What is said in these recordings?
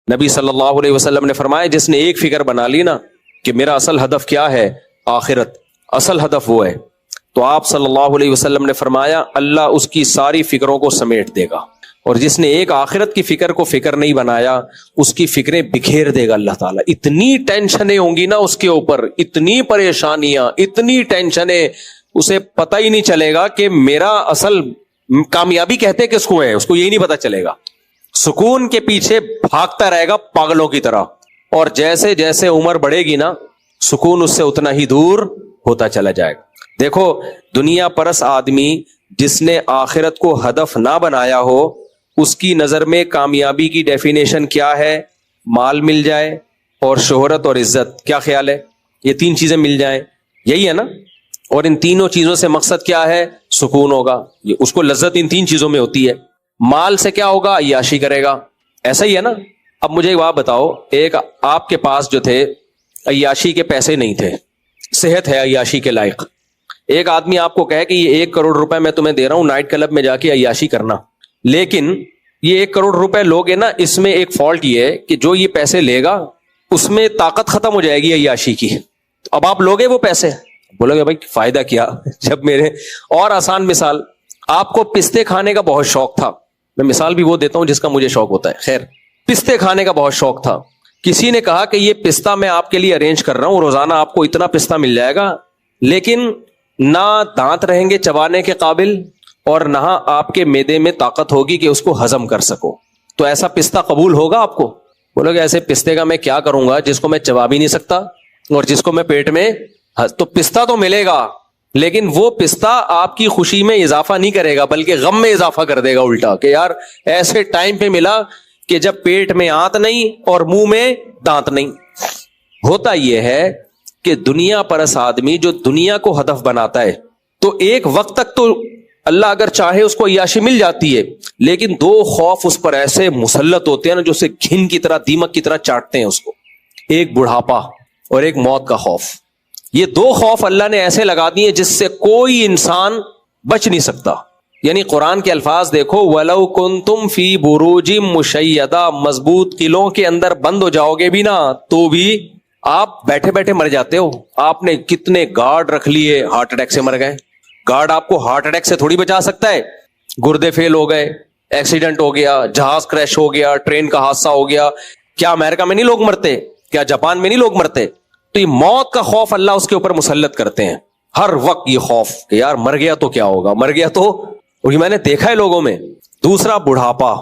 نبی صلی اللہ علیہ وسلم نے فرمایا جس نے ایک فکر بنا لی نا کہ میرا اصل ہدف کیا ہے، آخرت، اصل ہدف وہ ہے، تو آپ صلی اللہ علیہ وسلم نے فرمایا اللہ اس کی ساری فکروں کو سمیٹ دے گا، اور جس نے ایک آخرت کی فکر کو فکر نہیں بنایا اس کی فکریں بکھیر دے گا اللہ تعالیٰ۔ اتنی ٹینشنیں ہوں گی نا اس کے اوپر، اتنی پریشانیاں، اتنی ٹینشنیں، اسے پتہ ہی نہیں چلے گا کہ میرا اصل کامیابی کہتے کس کو ہے، اس کو یہی نہیں پتا چلے گا۔ سکون کے پیچھے بھاگتا رہے گا پاگلوں کی طرح، اور جیسے جیسے عمر بڑھے گی نا سکون اس سے اتنا ہی دور ہوتا چلا جائے گا۔ دیکھو دنیا پرس آدمی جس نے آخرت کو ہدف نہ بنایا ہو، اس کی نظر میں کامیابی کی ڈیفینیشن کیا ہے؟ مال مل جائے اور شہرت اور عزت۔ کیا خیال ہے؟ یہ تین چیزیں مل جائیں، یہی ہے نا؟ اور ان تینوں چیزوں سے مقصد کیا ہے؟ سکون ہوگا، اس کو لذت ان تین چیزوں میں ہوتی ہے۔ مال سے کیا ہوگا؟ عیاشی کرے گا، ایسا ہی ہے نا؟ اب مجھے ایک بات بتاؤ، ایک آپ کے پاس جو تھے عیاشی کے پیسے نہیں تھے، صحت ہے عیاشی کے لائق، ایک آدمی آپ کو کہے کہ یہ 1 کروڑ روپے میں تمہیں دے رہا ہوں، نائٹ کلب میں جا کے عیاشی کرنا، لیکن یہ 1 کروڑ روپے لوگے نا، اس میں ایک فالٹ یہ ہے کہ جو یہ پیسے لے گا اس میں طاقت ختم ہو جائے گی عیاشی کی، اب آپ لوگے وہ پیسے، بولو گے بھائی فائدہ کیا جب میرے۔ اور آسان مثال، آپ کو پستے کھانے کا بہت شوق تھا، میں مثال بھی وہ دیتا ہوں جس کا مجھے شوق ہوتا ہے، خیر پستے کھانے کا بہت شوق تھا، کسی نے کہا کہ یہ پستہ میں آپ کے لیے ارینج کر رہا ہوں، روزانہ آپ کو اتنا پستہ مل جائے گا، لیکن نہ دانت رہیں گے چبانے کے قابل اور نہ آپ کے معدے میں طاقت ہوگی کہ اس کو ہضم کر سکو، تو ایسا پستہ قبول ہوگا آپ کو؟ بولو گے ایسے پستے کا میں کیا کروں گا جس کو میں چبا بھی نہیں سکتا اور جس کو میں پیٹ میں، تو پستہ تو ملے گا لیکن وہ پستہ آپ کی خوشی میں اضافہ نہیں کرے گا بلکہ غم میں اضافہ کر دے گا الٹا، کہ یار ایسے ٹائم پہ ملا کہ جب پیٹ میں آنت نہیں اور منہ میں دانت نہیں۔ ہوتا یہ ہے کہ دنیا پرس آدمی جو دنیا کو ہدف بناتا ہے تو ایک وقت تک تو اللہ اگر چاہے اس کو عیاشی مل جاتی ہے، لیکن 2 خوف اس پر ایسے مسلط ہوتے ہیں نا جو اسے گھن کی طرح، دیمک کی طرح چاٹتے ہیں اس کو، ایک بڑھاپا اور ایک موت کا خوف۔ یہ 2 خوف اللہ نے ایسے لگا دیے جس سے کوئی انسان بچ نہیں سکتا۔ یعنی قرآن کے الفاظ دیکھو، وَلَوْ كُنْتُمْ فِي بُرُوجٍ مُشَيَّدَةٍ، مضبوط قلعوں کے اندر بند ہو جاؤ گے بھی نا تو بھی آپ بیٹھے بیٹھے مر جاتے ہو۔ آپ نے کتنے گارڈ رکھ لیے، ہارٹ اٹیک سے مر گئے۔ گارڈ آپ کو ہارٹ اٹیک سے تھوڑی بچا سکتا ہے، گردے فیل ہو گئے، ایکسیڈنٹ ہو گیا، جہاز کریش ہو گیا، ٹرین کا حادثہ ہو گیا، کیا امریکہ میں نہیں لوگ مرتے؟ کیا جاپان میں نہیں لوگ مرتے؟ تو یہ موت کا خوف اللہ اس کے اوپر مسلط کرتے ہیں ہر وقت، یہ خوف کہ یار مر گیا تو کیا ہوگا، مر گیا تو، اور یہ میں نے دیکھا ہے لوگوں میں۔ دوسرا بڑھاپا،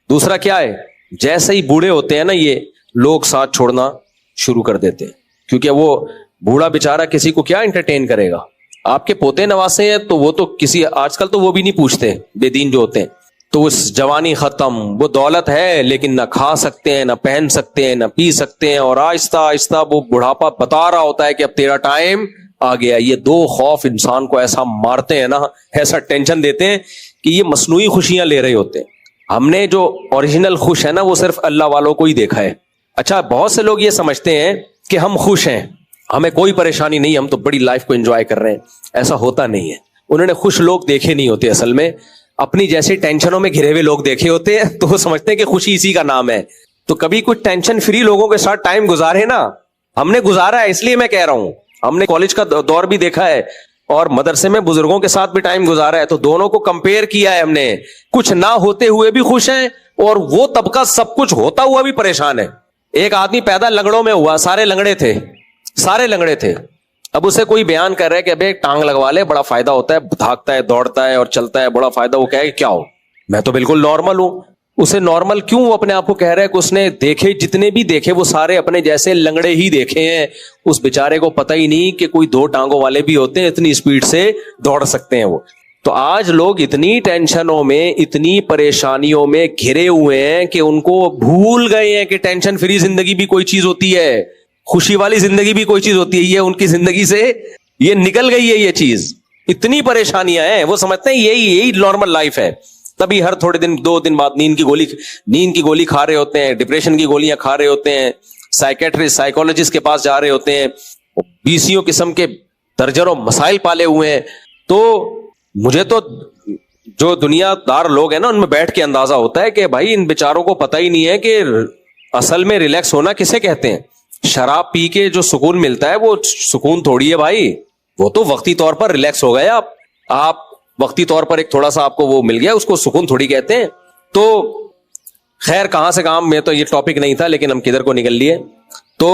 دوسرا کیا ہے؟ جیسے ہی بوڑھے ہوتے ہیں نا یہ لوگ ساتھ چھوڑنا شروع کر دیتے ہیں، کیونکہ وہ بوڑھا بیچارہ کسی کو کیا انٹرٹین کرے گا؟ آپ کے پوتے نواسے ہیں تو وہ تو کسی، آج کل تو وہ بھی نہیں پوچھتے، بے دین جو ہوتے ہیں، تو اس جوانی ختم، وہ دولت ہے لیکن نہ کھا سکتے ہیں، نہ پہن سکتے ہیں، نہ پی سکتے ہیں، اور آہستہ آہستہ وہ بڑھاپا بتا رہا ہوتا ہے کہ اب تیرا ٹائم آ گیا۔ یہ 2 خوف انسان کو ایسا مارتے ہیں نا، ایسا ٹینشن دیتے ہیں کہ یہ مصنوعی خوشیاں لے رہے ہوتے ہیں۔ ہم نے جو اوریجنل خوش ہے نا وہ صرف اللہ والوں کو ہی دیکھا ہے۔ اچھا بہت سے لوگ یہ سمجھتے ہیں کہ ہم خوش ہیں، ہمیں کوئی پریشانی نہیں، ہم تو بڑی لائف کو انجوائے کر رہے ہیں، ایسا ہوتا نہیں ہے۔ انہوں نے خوش لوگ دیکھے نہیں ہوتے، اصل میں اپنی جیسی ٹینشنوں میں گھرے ہوئے لوگ دیکھے ہوتے ہیں تو وہ سمجھتے ہیں کہ خوشی اسی کا نام ہے۔ تو کبھی کچھ ٹینشن فری لوگوں کے ساتھ ٹائم گزارے نا، ہم نے گزارا ہے، اس لیے میں کہہ رہا ہوں، ہم نے کالج کا دور بھی دیکھا ہے اور مدرسے میں بزرگوں کے ساتھ بھی ٹائم گزارا ہے، تو دونوں کو کمپیئر کیا ہے ہم نے، کچھ نہ ہوتے ہوئے بھی خوش ہیں اور وہ طبقہ سب کچھ ہوتا ہوا بھی پریشان ہے۔ ایک آدمی پیدا لنگڑوں میں ہوا، سارے لنگڑے تھے، سارے لنگڑے تھے، اب اسے کوئی بیان کر رہا ہے کہ ابے ایک ٹانگ لگوا لے، بڑا فائدہ ہوتا ہے، بھاگتا ہے، دوڑتا ہے اور چلتا ہے، بڑا فائدہ۔ وہ کہے کہ کیا ہو، میں تو بالکل نارمل ہوں۔ اسے نارمل کیوں وہ اپنے آپ کو کہہ رہا ہے کہ اس نے دیکھے، جتنے بھی دیکھے وہ سارے اپنے جیسے لنگڑے ہی دیکھے ہیں، اس بیچارے کو پتہ ہی نہیں کہ کوئی 2 ٹانگوں والے بھی ہوتے ہیں، اتنی اسپیڈ سے دوڑ سکتے ہیں وہ۔ تو آج لوگ اتنی ٹینشنوں میں، اتنی پریشانیوں میں گھرے ہوئے ہیں کہ ان کو بھول گئے ہیں کہ ٹینشن فری زندگی بھی کوئی چیز ہوتی ہے، خوشی والی زندگی بھی کوئی چیز ہوتی ہے۔ یہ ان کی زندگی سے یہ نکل گئی ہے یہ چیز، اتنی پریشانیاں ہیں، وہ سمجھتے ہیں یہی نارمل لائف ہے۔ تبھی ہر تھوڑے دن 2 دن بعد نیند کی گولی کھا رہے ہوتے ہیں، ڈپریشن کی گولیاں کھا رہے ہوتے ہیں، سائیکیٹرسٹ سائیکولوجسٹ کے پاس جا رہے ہوتے ہیں، 20 قسم کے درجنوں مسائل پالے ہوئے ہیں۔ تو مجھے تو جو دنیا دار لوگ ہیں نا ان میں بیٹھ کے اندازہ ہوتا ہے کہ بھائی ان بیچاروں کو پتہ ہی نہیں ہے کہ اصل میں ریلیکس ہونا کسے کہتے ہیں؟ شراب پی کے جو سکون ملتا ہے وہ سکون تھوڑی ہے بھائی، وہ تو وقتی طور پر ریلیکس ہو گئے آپ وقتی طور پر ایک تھوڑا سا آپ کو وہ مل گیا، اس کو سکون تھوڑی کہتے ہیں۔ تو خیر کہاں سے کہاں، میں تو یہ ٹاپک نہیں تھا لیکن ہم کدھر کو نکل لیے۔ تو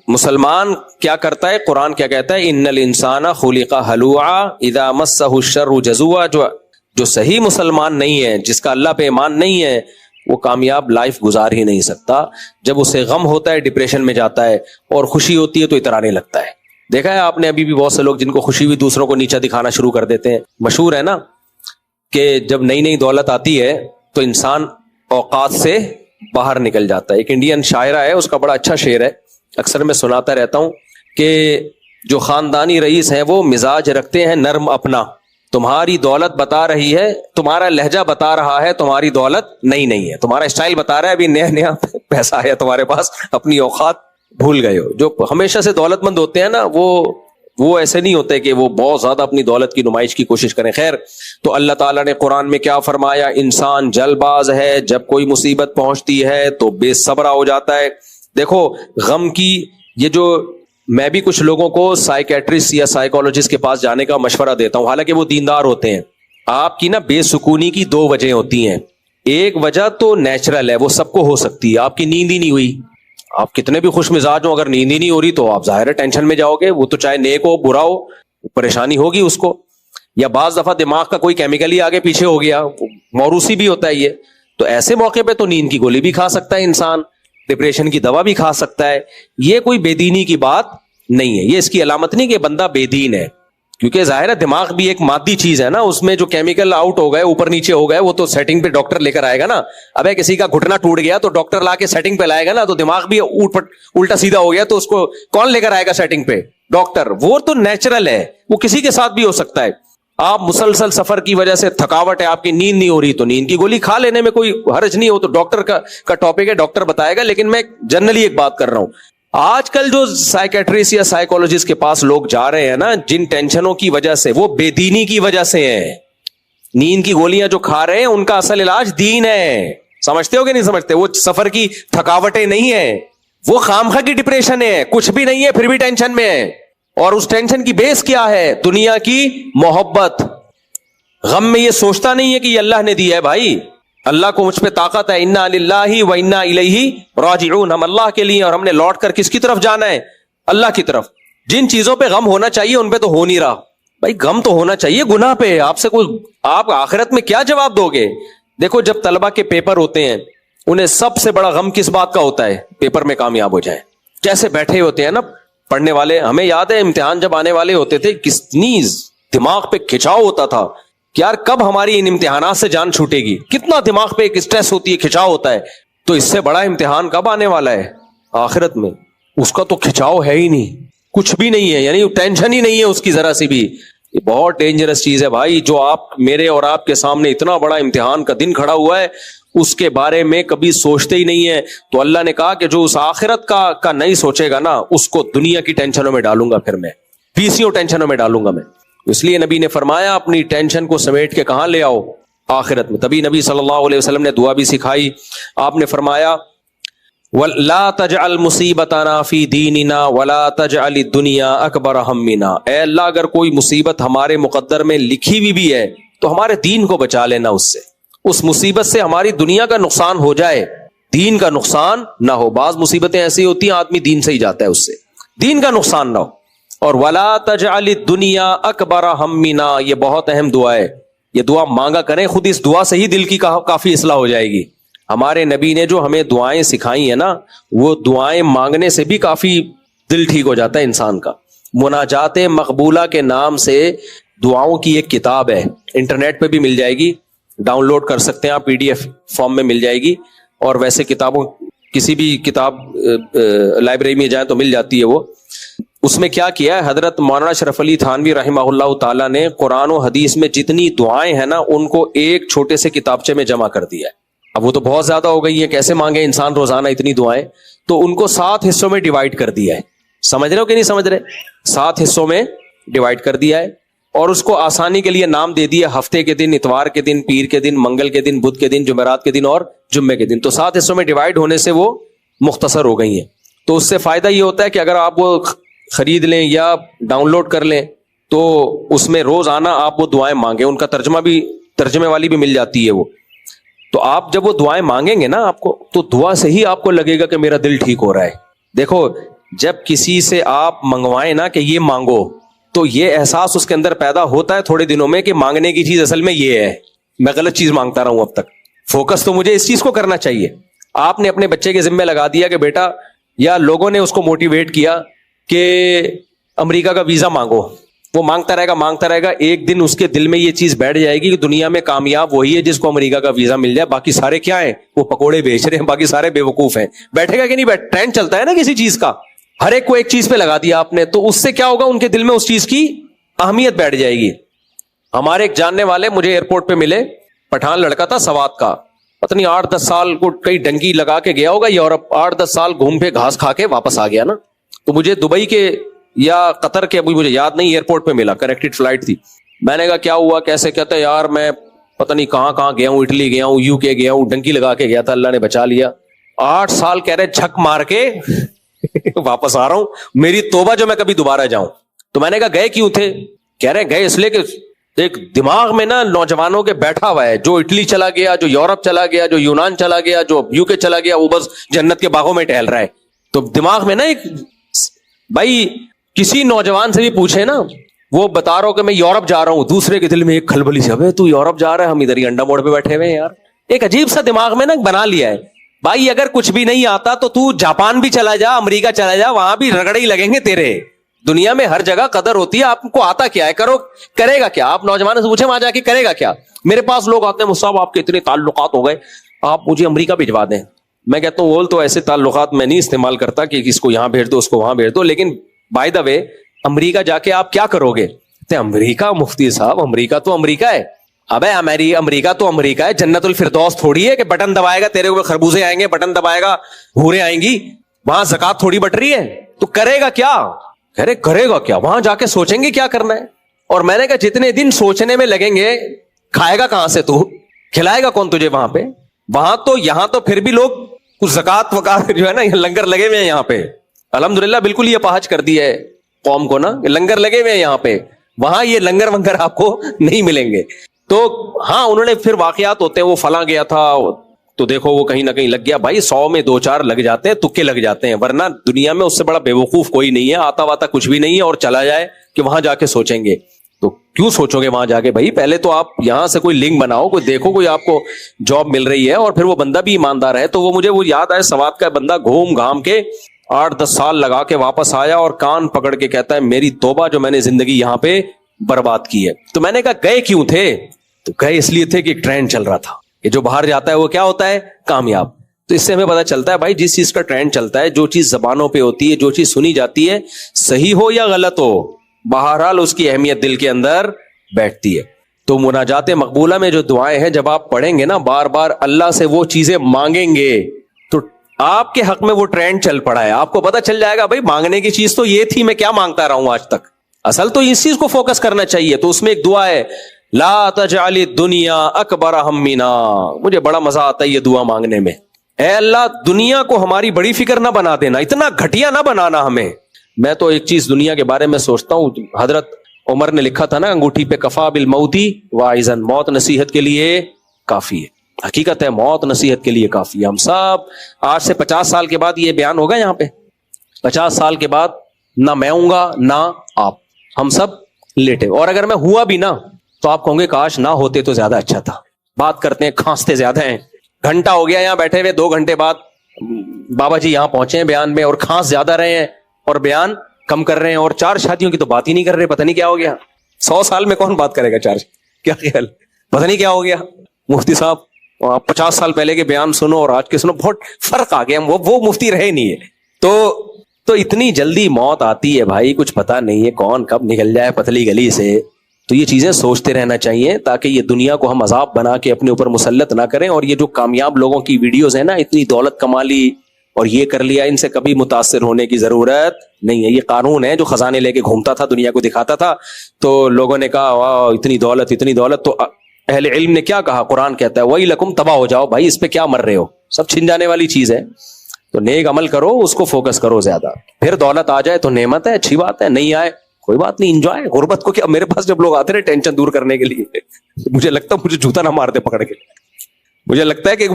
مسلمان کیا کرتا ہے، قرآن کیا کہتا ہے، ان الانسان خلق ہلوعا اذا مسہ الشر جزوعا، جو صحیح مسلمان نہیں ہے، جس کا اللہ پہ ایمان نہیں ہے، وہ کامیاب لائف گزار ہی نہیں سکتا۔ جب اسے غم ہوتا ہے ڈپریشن میں جاتا ہے، اور خوشی ہوتی ہے تو اترانے لگتا ہے۔ دیکھا ہے آپ نے ابھی بھی بہت سے لوگ جن کو خوشی ہوئی دوسروں کو نیچا دکھانا شروع کر دیتے ہیں۔ مشہور ہے نا کہ جب نئی نئی دولت آتی ہے تو انسان اوقات سے باہر نکل جاتا ہے۔ ایک انڈین شاعرہ ہے، اس کا بڑا اچھا شعر ہے، اکثر میں سناتا رہتا ہوں کہ جو خاندانی رئیس ہیں وہ مزاج رکھتے ہیں نرم اپنا، تمہاری دولت بتا رہی ہے، تمہارا لہجہ بتا رہا ہے تمہاری دولت نہیں ہے، تمہارا اسٹائل بتا رہا ہے ابھی نیا پیسہ ہے تمہارے پاس، اپنی اوقات بھول گئے ہو۔ جو ہمیشہ سے دولت مند ہوتے ہیں نا وہ ایسے نہیں ہوتے کہ وہ بہت زیادہ اپنی دولت کی نمائش کی کوشش کریں۔ خیر، تو اللہ تعالیٰ نے قرآن میں کیا فرمایا، انسان جلد باز ہے، جب کوئی مصیبت پہنچتی ہے تو بے صبر ہو جاتا ہے۔ دیکھو غم کی یہ جو، میں بھی کچھ لوگوں کو سائیکیٹرسٹ یا سائیکالوجسٹ کے پاس جانے کا مشورہ دیتا ہوں، حالانکہ وہ دیندار ہوتے ہیں۔ آپ کی نا بے سکونی کی دو وجہ ہوتی ہیں، ایک وجہ تو نیچرل ہے، وہ سب کو ہو سکتی ہے، آپ کی نیند ہی نہیں ہوئی، آپ کتنے بھی خوش مزاج ہو، اگر نیند ہی نہیں ہو رہی تو آپ ظاہر ہے ٹینشن میں جاؤ گے، وہ تو چاہے نیک ہو برا ہو پریشانی ہوگی اس کو۔ یا بعض دفعہ دماغ کا کوئی کیمیکل ہی آگے پیچھے ہو گیا، موروثی بھی ہوتا ہے یہ، تو ایسے موقع پہ تو نیند کی گولی بھی کھا سکتا ہے انسان، ڈپریشن کی دوا بھی کھا سکتا ہے۔ یہ کوئی بے دینی کی بات نہیں ہے، یہ اس کی علامت نہیں کہ بندہ بے دین ہے، کیونکہ ظاہر ہے دماغ بھی ایک مادی چیز ہے نا، اس میں جو کیمیکل آؤٹ ہو گئے اوپر نیچے ہو گئے وہ تو سیٹنگ پہ ڈاکٹر لے کر آئے گا نا۔ ابے کسی کا گھٹنا ٹوٹ گیا تو ڈاکٹر لا کے سیٹنگ پہ لائے گا نا، تو دماغ بھی الٹا سیدھا ہو گیا تو اس کو کون لے کر آئے گا سیٹنگ پہ؟ ڈاکٹر۔ وہ تو نیچرل ہے، وہ کسی کے ساتھ بھی ہو سکتا ہے۔ آپ مسلسل سفر کی وجہ سے تھکاوٹ ہے، آپ کی نیند نہیں ہو رہی تو نیند کی گولی کھا لینے میں کوئی حرج نہیں ہو، تو ڈاکٹر کا ٹاپک ہے، ڈاکٹر بتائے گا، لیکن میں جنرلی ایک بات کر رہا ہوں۔ آج کل جو سائیکیٹرسٹ یا سائیکولوجسٹ کے پاس لوگ جا رہے ہیں نا، جن ٹینشنوں کی وجہ سے، وہ بے دینی کی وجہ سے ہیں۔ نیند کی گولیاں جو کھا رہے ہیں ان کا اصل علاج دین ہے، سمجھتے ہو کہ نہیں سمجھتے؟ وہ سفر کی تھکاوٹیں نہیں ہیں، وہ خامخواہ کی ڈپریشن ہے، کچھ بھی نہیں ہے پھر بھی ٹینشن میں ہے، اور اس ٹینشن کی بیس کیا ہے؟ دنیا کی محبت۔ غم میں یہ سوچتا نہیں ہے کہ یہ اللہ نے دیا ہے، بھائی اللہ کو مجھ پہ طاقت ہے، انا للہ و انا الیہ راجعون، ہم اللہ کے لیے اور ہم نے لوٹ کر کس کی طرف جانا ہے؟ اللہ کی طرف۔ جن چیزوں پہ غم ہونا چاہیے ان پہ تو ہو نہیں رہا، بھائی غم تو ہونا چاہیے گناہ پہ، آپ سے کوئی، آپ آخرت میں کیا جواب دو گے؟ دیکھو جب طلبہ کے پیپر ہوتے ہیں انہیں سب سے بڑا غم کس بات کا ہوتا ہے؟ پیپر میں کامیاب ہو جائیں۔ کیسے بیٹھے ہوتے ہیں نا پڑھنے والے، ہمیں یاد ہے امتحان جب آنے والے ہوتے تھے کتنی دماغ پہ کھچاؤ ہوتا تھا کہ یار کب ہماری ان امتحانات سے جان چھوٹے گی، کتنا دماغ پہ ایک اسٹریس ہوتی ہے، کھچاؤ ہوتا ہے۔ تو اس سے بڑا امتحان کب آنے والا ہے؟ آخرت میں۔ اس کا تو کھچاؤ ہے ہی نہیں، کچھ بھی نہیں ہے، یعنی ٹینشن ہی نہیں ہے اس کی ذرا سی بھی۔ یہ بہت ڈینجرس چیز ہے بھائی، جو آپ میرے اور آپ کے سامنے اتنا بڑا امتحان کا دن کھڑا ہوا ہے اس کے بارے میں کبھی سوچتے ہی نہیں ہے۔ تو اللہ نے کہا کہ جو اس آخرت کا نہیں سوچے گا نا، اس کو دنیا کی ٹینشنوں میں ڈالوں گا، پھر میں پیسیوں ٹینشنوں میں ڈالوں گا میں۔ اس لیے نبی نے فرمایا اپنی ٹینشن کو سمیٹ کے کہاں لے آؤ؟ آخرت میں۔ تبھی نبی صلی اللہ علیہ وسلم نے دعا بھی سکھائی، آپ نے فرمایا وَلَا تَجْعَلْ مُصِيبَتَنَا فِي دِينِنَا وَلَا تَجْعَلِ الدُّنْيَا أَكْبَرَ هَمِّنَا۔ اے اللہ اگر کوئی مصیبت ہمارے مقدر میں لکھی ہوئی بھی ہے تو ہمارے دین کو بچا لینا، اس سے، اس مصیبت سے ہماری دنیا کا نقصان ہو جائے، دین کا نقصان نہ ہو۔ بعض مصیبتیں ایسی ہوتی ہیں آدمی دین سے ہی جاتا ہے، اس سے دین کا نقصان نہ ہو۔ اور وَلَا تَجْعَلِ الدُّنْيَا أَكْبَرَ هَمِّنَا، یہ بہت اہم دعا ہے، یہ دعا مانگا کریں، خود اس دعا سے ہی دل کی کافی اصلاح ہو جائے گی۔ ہمارے نبی نے جو ہمیں دعائیں سکھائی ہیں نا، وہ دعائیں مانگنے سے بھی کافی دل ٹھیک ہو جاتا ہے انسان کا۔ مناجات مقبولہ کے نام سے دعاؤں کی ایک کتاب ہے، انٹرنیٹ پہ بھی مل جائے گی، ڈاؤن لوڈ کر سکتے ہیں آپ، PDF فارم میں مل جائے گی، اور ویسے کتابوں کسی بھی کتاب لائبریری میں جائیں تو مل جاتی ہے وہ۔ اس میں کیا کیا ہے حضرت مولانا اشرف علی تھانوی رحمہ اللہ تعالیٰ نے قرآن و حدیث میں جتنی دعائیں ہیں نا ان کو ایک چھوٹے سے کتابچے میں جمع کر دیا ہے۔ اب وہ تو بہت زیادہ ہو گئی ہیں، کیسے مانگے انسان روزانہ اتنی دعائیں، تو ان کو 7 حصوں میں ڈیوائڈ کر دیا ہے۔ سمجھ رہے ہو کہ نہیں سمجھ رہے؟ 7 حصوں میں ڈیوائڈ کر دیا ہے، اور اس کو آسانی کے لیے نام دے دیا ہفتے کے دن، اتوار کے دن، پیر کے دن، منگل کے دن، بدھ کے دن، جمعرات کے دن اور جمعے کے دن۔ تو 7 حصوں میں ڈیوائڈ ہونے سے وہ مختصر ہو گئی ہیں. تو اس سے فائدہ یہ ہوتا ہے کہ اگر آپ وہ خرید لیں یا ڈاؤن لوڈ کر لیں تو اس میں روزانہ آپ وہ دعائیں مانگیں, ان کا ترجمے والی بھی مل جاتی ہے وہ. تو آپ جب وہ دعائیں مانگیں گے نا آپ کو, تو دعا سے ہی آپ کو لگے گا کہ میرا دل ٹھیک ہو رہا ہے. دیکھو جب کسی سے آپ منگوائیں نا کہ یہ مانگو, تو یہ احساس اس کے اندر پیدا ہوتا ہے تھوڑے دنوں میں کہ مانگنے کی چیز اصل میں یہ ہے, میں غلط چیز مانگتا رہا ہوں اب تک. فوکس تو مجھے اس چیز کو کرنا چاہیے. آپ نے اپنے بچے کے ذمہ لگا دیا کہ بیٹا, یا لوگوں نے اس کو موٹیویٹ کیا کہ امریکہ کا ویزا مانگو, وہ مانگتا رہے گا, ایک دن اس کے دل میں یہ چیز بیٹھ جائے گی کہ دنیا میں کامیاب وہی ہے جس کو امریکہ کا ویزا مل جائے, باقی سارے کیا ہیں, وہ پکوڑے بیچ رہے ہیں, باقی سارے بے وقوف ہیں. بیٹھے گا کہ نہیں ٹرینڈ چلتا ہے نا کسی چیز کا, ہر ایک کو ایک چیز پہ لگا دیا آپ نے, تو اس سے کیا ہوگا, ان کے دل میں اس چیز کی اہمیت بیٹھ جائے گی. ہمارے ایک جاننے والے مجھے ایئرپورٹ پہ ملے, پٹھان لڑکا تھا سوات کا, پتہ نہیں 8-10 سال کو کئی ڈنگی لگا کے گیا ہوگا یورپ, 8-10 سال گھوم پہ گھاس کھا کے واپس آ گیا نا. تو مجھے دبئی کے یا قطر کے, ابھی مجھے یاد نہیں, ایئرپورٹ پہ ملا, کنیکٹڈ فلائٹ تھی. میں نے کہا کیا ہوا کیسے, کہتا ہے یار میں پتہ نہیں کہاں گیا ہوں, اٹلی گیا ہوں, UK گیا ہوں, ڈنکی لگا کے گیا تھا, اللہ نے بچا لیا. 8 سال کہہ رہے جھک مار کے واپس آ رہا ہوں, میری توبہ جو میں کبھی دوبارہ جاؤں. تو میں نے کہا گئے کیوں تھے, کہہ رہے گئے اس لیے کہ ایک دماغ میں نا نوجوانوں کے بیٹھا ہوا ہے, جو اٹلی چلا گیا, جو یورپ چلا گیا, جو یونان چلا گیا, جو UK چلا گیا, وہ بس جنت کے باغوں میں ٹہل رہا ہے. تو دماغ میں نا ایک, بھائی کسی نوجوان سے بھی پوچھے نا, وہ بتا رہا ہو کہ میں یورپ جا رہا ہوں, دوسرے کے دل میں ایک کھلبلی سے, ابے تو یورپ جا رہا ہے, ہم ادھر ہی انڈا موڑ پہ بیٹھے ہوئے ہیں یار. ایک عجیب سا دماغ میں نا بنا لیا ہے. بھائی اگر کچھ بھی نہیں آتا تو جاپان بھی چلا جا, امریکہ چلا جا, وہاں بھی رگڑے ہی لگیں گے تیرے. دنیا میں ہر جگہ قدر ہوتی ہے, آپ کو آتا کیا ہے, کرے گا کیا. آپ نوجوان سے پوچھیں وہاں جا کے کرے گا کیا. میرے پاس لوگ آتے ہیں, مصعب آپ کے اتنے تعلقات ہو گئے, آپ مجھے امریکہ بھجوا دیں. میں کہتا ہوں وہ تو ایسے تعلقات میں نہیں استعمال کرتا کہ اس کو یہاں بھیج دو, اس کو وہاں بھیج دو, لیکن بائی دا وے امریکہ جا کے آپ کیا کرو گے. امریکہ مفتی صاحب, امریکہ تو امریکہ ہے. ابے امریکہ تو امریکہ ہے, جنت الفردوس تھوڑی ہے کہ بٹن دبائے گا تیرے اوپر خربوزے آئیں گے, بٹن دبائے گا حوریں آئیں گی. وہاں زکات تھوڑی بٹ رہی ہے. تو کرے گا کیا, کرے گا کیا, وہاں جا کے سوچیں گے کیا کرنا ہے. اور میں نے کہا جتنے دن سوچنے میں لگیں گے, کھائے گا کہاں سے تو, کھلائے گا کون تجھے وہاں پہ. وہاں تو یہاں تو پھر بھی لوگ کچھ زکات وکات جو ہے نا, لنگر لگے ہوئے ہیں یہاں پہ, الحمدللہ بالکل یہ پہنچ کر دی ہے قوم کو نا, لنگر لگے ہوئے ہیں یہاں پہ. وہاں یہ لنگر ونگر آپ کو نہیں ملیں گے. تو ہاں انہوں نے پھر واقعات ہوتے ہیں, وہ فلاں گیا تھا تو دیکھو وہ کہیں نہ کہیں لگ گیا. بھائی 100 میں 2-4 لگ جاتے ہیں, تکے لگ جاتے ہیں, ورنہ دنیا میں اس سے بڑا بے وقوف کوئی نہیں ہے. آتا واتا کچھ بھی نہیں ہے, اور چلا جائے کہ وہاں جا کے سوچیں گے. تو کیوں سوچو گے وہاں جا کے, بھائی پہلے تو آپ یہاں سے کوئی لنک بناؤ, کوئی دیکھو کوئی آپ کو جاب مل رہی ہے, اور پھر وہ بندہ بھی ایماندار ہے. تو وہ مجھے وہ یاد آئے, سوات کا بندہ گھوم گھام کے 8-10 سال لگا کے واپس آیا, اور کان پکڑ کے کہتا ہے میری توبہ جو میں نے زندگی یہاں پہ برباد کی ہے. تو میں نے کہا گئے کیوں تھے, تو گئے اس لیے تھے کہ ایک ٹرینڈ چل رہا تھا کہ جو باہر جاتا ہے وہ کیا ہوتا ہے, کامیاب. تو اس سے ہمیں پتا چلتا ہے بھائی جس چیز کا ٹرینڈ چلتا ہے, جو چیز زبانوں پہ ہوتی ہے, جو چیز سنی جاتی ہے, صحیح ہو یا غلط ہو, بہرحال اس کی اہمیت دل کے اندر بیٹھتی ہے. تو مناجات مقبولہ میں جو دعائیں ہیں, جب آپ پڑھیں گے نا بار بار اللہ سے وہ چیزیں مانگیں گے, تو آپ کے حق میں وہ ٹرینڈ چل پڑا ہے. آپ کو پتا چل جائے گا بھائی مانگنے کی چیز تو یہ تھی, میں کیا مانگتا رہا ہوں آج تک. اصل تو اس چیز کو فوکس کرنا چاہیے. تو اس میں ایک دعا ہے, لا تجعل الدنیا اکبر ہمنا. مجھے بڑا مزہ آتا ہے یہ دعا مانگنے میں. اے اللہ دنیا کو ہماری بڑی فکر نہ بنا دینا, اتنا گھٹیا نہ بنانا ہمیں. میں تو ایک چیز دنیا کے بارے میں سوچتا ہوں, حضرت عمر نے لکھا تھا نا انگوٹھی پہ, کفا بالموتی واعظا, موت نصیحت کے لیے کافی ہے. حقیقت ہے موت نصیحت کے لیے کافی ہے. ہم سب آج سے 50 سال کے بعد یہ بیان ہوگا یہاں پہ, 50 سال کے بعد نہ میں ہوں گا نہ آپ, ہم سب لیٹے. اور اگر میں ہوا بھی نا تو آپ کہوں گے کاش نہ ہوتے تو زیادہ اچھا تھا. بات کرتے ہیں, کھانستے زیادہ ہیں. گھنٹہ ہو گیا یہاں بیٹھے ہوئے, 2 گھنٹے بعد بابا جی یہاں پہنچے ہیں بیان میں, اور کھانس زیادہ رہے ہیں اور بیان کم کر رہے ہیں, اور 4 شادیوں کی تو بات ہی نہیں کر رہے. پتہ نہیں کیا ہو گیا. 100 سال میں کون بات کرے گا 4, کیا خیال, پتہ نہیں کیا ہو گیا. مفتی صاحب آپ 50 سال پہلے کے بیان سنو اور آج کے سنو, بہت فرق آ گیا. وہ مفتی رہے نہیں ہے. تو اتنی جلدی موت آتی ہے بھائی, کچھ پتا نہیں ہے کون کب نکل جائے پتلی گلی سے. تو یہ چیزیں سوچتے رہنا چاہیے تاکہ یہ دنیا کو ہم عذاب بنا کے اپنے اوپر مسلط نہ کریں. اور یہ جو کامیاب لوگوں کی ویڈیوز ہیں نا, اتنی دولت کما لی اور یہ کر لیا, ان سے کبھی متاثر ہونے کی ضرورت نہیں ہے. یہ قارون ہے جو خزانے لے کے گھومتا تھا, دنیا کو دکھاتا تھا, تو لوگوں نے کہا واہ اتنی دولت اتنی دولت. تو اہل علم نے کیا کہا, قرآن کہتا ہے وَإِلَكُمْ, تباہ ہو جاؤ بھائی, اس پہ کیا مر رہے ہو, سب چھن جانے والی چیز ہے. تو نیک عمل کرو, اس کو فوکس کرو زیادہ. پھر دولت آ جائے تو نعمت ہے, اچھی بات ہے, نہیں آئے کوئی بات نہیں, انجوائے. غربت کو کیا, میرے پاس جب لوگ آتے رہے ٹینشن دور کرنے کے لیے, مجھے لگتا ہے مجھے جوتا نہ مار دے پکڑ کے. مجھے لگتا ہے کہ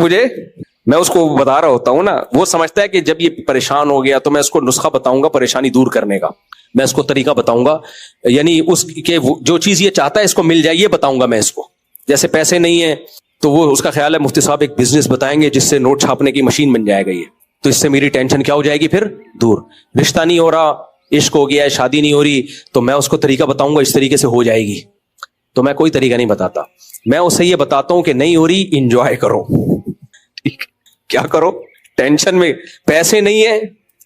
میں اس کو بتا رہا ہوتا ہوں نا, وہ سمجھتا ہے کہ جب یہ پریشان ہو گیا تو میں اس کو نسخہ بتاؤں گا پریشانی دور کرنے کا, میں اس کو طریقہ بتاؤں گا, یعنی اس کے جو چیز یہ چاہتا ہے اس کو مل جائے, یہ بتاؤں گا میں اس کو. جیسے پیسے نہیں ہیں تو وہ اس کا خیال ہے مفتی صاحب ایک بزنس بتائیں گے جس سے نوٹ چھاپنے کی مشین بن جائے گا, یہ تو اس سے میری ٹینشن کیا ہو جائے گی, پھر دور. رشتہ نہیں ہو رہا, عشق ہو گیا ہے, شادی نہیں ہو رہی, تو میں اس کو طریقہ بتاؤں گا اس طریقے سے ہو جائے گی. تو میں کوئی طریقہ نہیں بتاتا, میں اسے یہ بتاتا ہوں کہ نہیں ہو رہی, انجوائے کرو. کیا کرو, ٹینشن میں پیسے نہیں ہیں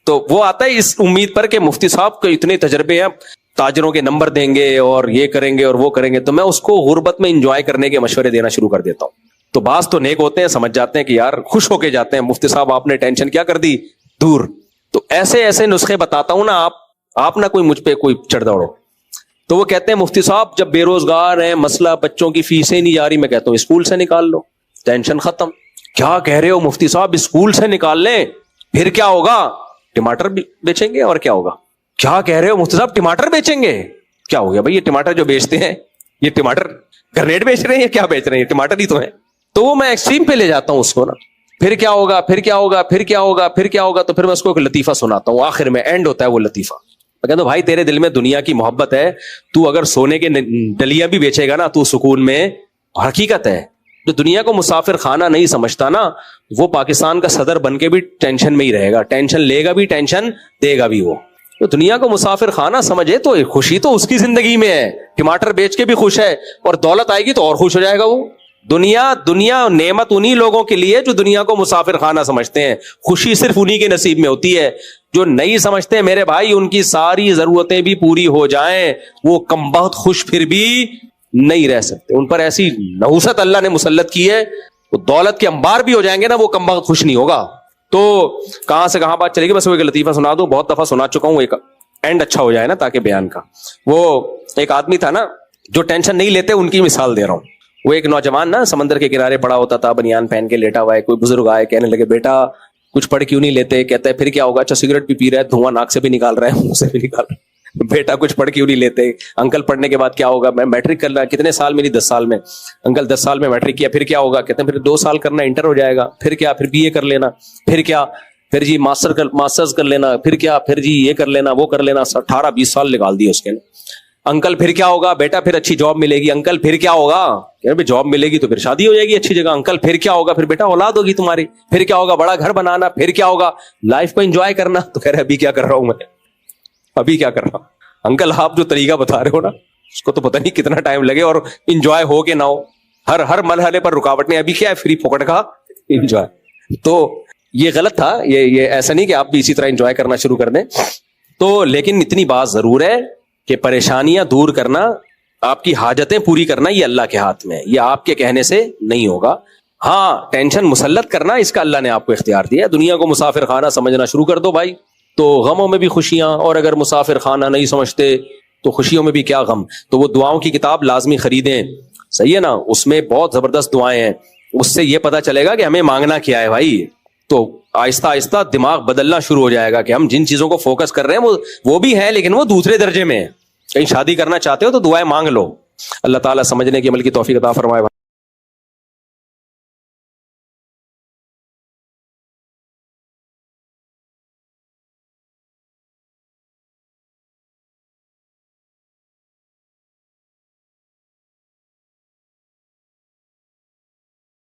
تو وہ آتا ہے اس امید پر کہ مفتی صاحب کو اتنے تجربے ہیں, تاجروں کے نمبر دیں گے اور یہ کریں گے اور وہ کریں گے, تو میں اس کو غربت میں انجوائے کرنے کے مشورے دینا شروع کر دیتا ہوں. تو بعض تو نیک ہوتے ہیں, سمجھ جاتے ہیں کہ یار خوش ہو کے جاتے ہیں, مفتی صاحب آپ نے ٹینشن کیا کر دی دور. تو ایسے ایسے نسخے بتاتا ہوں نا, آپ نہ کوئی مجھ پہ کوئی چڑھ دوڑو. تو وہ کہتے ہیں مفتی صاحب جب بے روزگار ہیں, مسئلہ بچوں کی فیسیں نہیں جا رہی, میں کہتا ہوں اسکول سے نکال لو, ٹینشن ختم. کیا کہہ رہے ہو مفتی صاحب, اسکول سے نکال لیں پھر کیا ہوگا, ٹماٹر بیچیں گے اور کیا ہوگا. کیا کہہ رہے ہو مفتی صاحب, ٹماٹر بیچیں گے, کیا ہو گیا بھائی, یہ ٹماٹر جو بیچتے ہیں یہ ٹماٹر گرنیٹ بیچ رہے ہیں, کیا بیچ رہے ہیں, ٹماٹر ہی تو ہیں. تو وہ میں ایکسٹریم پہ لے جاتا ہوں اس کو نا. پھر کیا ہوگا, پھر کیا ہوگا, پھر کیا ہوگا, پھر کیا ہوگا, تو پھر میں اس کو ایک لطیفہ سناتا ہوں, آخر میں اینڈ ہوتا ہے وہ لطیفہ. میں کہتا ہوں بھائی تیرے دل میں دنیا کی محبت ہے, تو اگر سونے کے ڈلیاں بھی بیچے گا نا تو سکون میں. حقیقت ہے, جو دنیا کو مسافر خانہ نہیں سمجھتا نا, وہ پاکستان کا صدر بن کے بھی ٹینشن میں ہی رہے گا, ٹینشن لے گا بھی, ٹینشن دے گا بھی. وہ تو دنیا کو مسافر خانہ سمجھے تو خوشی تو اس کی زندگی میں ہے, ٹماٹر بیچ کے بھی خوش ہے, اور دولت آئے گی تو اور خوش ہو جائے گا وہ. دنیا نعمت انہی لوگوں کے لیے جو دنیا کو مسافر خانہ سمجھتے ہیں, خوشی صرف انہی کے نصیب میں ہوتی ہے. جو نہیں سمجھتے ہیں میرے بھائی, ان کی ساری ضرورتیں بھی پوری ہو جائیں وہ کم بخت خوش پھر بھی نہیں رہ سکتے. ان پر ایسی نحوست اللہ نے مسلط کی ہے, وہ دولت کے انبار بھی ہو جائیں گے نا, وہ کم بخت خوش نہیں ہوگا. تو کہاں سے کہاں بات چلے گی, بس وہ ایک لطیفہ سنا دوں, بہت دفعہ سنا چکا ہوں, ایک اینڈ اچھا ہو جائے نا تاکہ بیان کا. وہ ایک آدمی تھا نا جو ٹینشن نہیں لیتے, ان کی مثال دے رہا ہوں. وہ ایک نوجوان نا سمندر کے کنارے پڑا ہوتا تھا, بنیان پہن کے لیٹا ہوا ہے. کوئی بزرگ آئے, کہنے لگے بیٹا کچھ پڑھ کیوں نہیں لیتے. کہتا ہے پھر کیا ہوگا, اچھا سگریٹ بھی پی رہا ہے, دھواں ناک سے بھی نکال رہا ہے, منہ سے بھی نکال رہا ہے, بیٹا کچھ پڑھ کیوں نہیں لیتے. انکل پڑھنے کے بعد کیا ہوگا, میں میٹرک کر رہا, کتنے سال میری 10 سال میں. انکل 10 سال میں میٹرک کیا, پھر کیا ہوگا. کہتے ہیں پھر 2 سال کرنا, انٹر ہو جائے گا. پھر کیا, پھر BA کر لینا. پھر کیا, پھر جی ماسٹرز کر لینا. پھر کیا, پھر جی یہ کر لینا, وہ کر لینا. 18-20 سال نکال دیے اس کے. انکل پھر کیا ہوگا, بیٹا پھر اچھی جاب ملے گی. انکل پھر کیا ہوگا, جاب ملے گی تو پھر شادی ہو جائے گی اچھی جگہ. انکل پھر کیا ہوگا, پھر بیٹا اولاد ہوگی تمہاری. پھر کیا ہوگا, بڑا گھر بنانا. پھر کیا ہوگا, لائف کو انجوائے کرنا. تو کہہ رہے ابھی کیا کر رہا ہوں میں, ابھی کیا کر رہا ہوں. انکل آپ جو طریقہ بتا رہے ہو نا, اس کو تو پتہ نہیں کتنا ٹائم لگے اور انجوائے ہو کہ نہ ہو, ہر مرحلے پر رکاوٹیں. ابھی کیا ہے, فری پکڑ کا انجوائے. تو یہ غلط تھا, یہ ایسا نہیں کہ آپ بھی اسی طرح انجوائے کرنا شروع کر دیں. تو لیکن اتنی بات ضرور ہے کہ پریشانیاں دور کرنا, آپ کی حاجتیں پوری کرنا, یہ اللہ کے ہاتھ میں ہے, یہ آپ کے کہنے سے نہیں ہوگا. ہاں ٹینشن مسلط کرنا, اس کا اللہ نے آپ کو اختیار دیا. دنیا کو مسافر خانہ سمجھنا شروع کر دو بھائی, تو غموں میں بھی خوشیاں, اور اگر مسافر خانہ نہیں سمجھتے تو خوشیوں میں بھی کیا غم. تو وہ دعاؤں کی کتاب لازمی خریدیں, صحیح ہے نا, اس میں بہت زبردست دعائیں ہیں. اس سے یہ پتا چلے گا کہ ہمیں مانگنا کیا ہے بھائی. تو آہستہ آہستہ دماغ بدلنا شروع ہو جائے گا کہ ہم جن چیزوں کو فوکس کر رہے ہیں وہ بھی ہیں, لیکن وہ دوسرے درجے میں ہیں. کہیں شادی کرنا چاہتے ہو تو دعائیں مانگ لو. اللہ تعالیٰ سمجھنے کی عمل کی توفیق عطا فرمائے.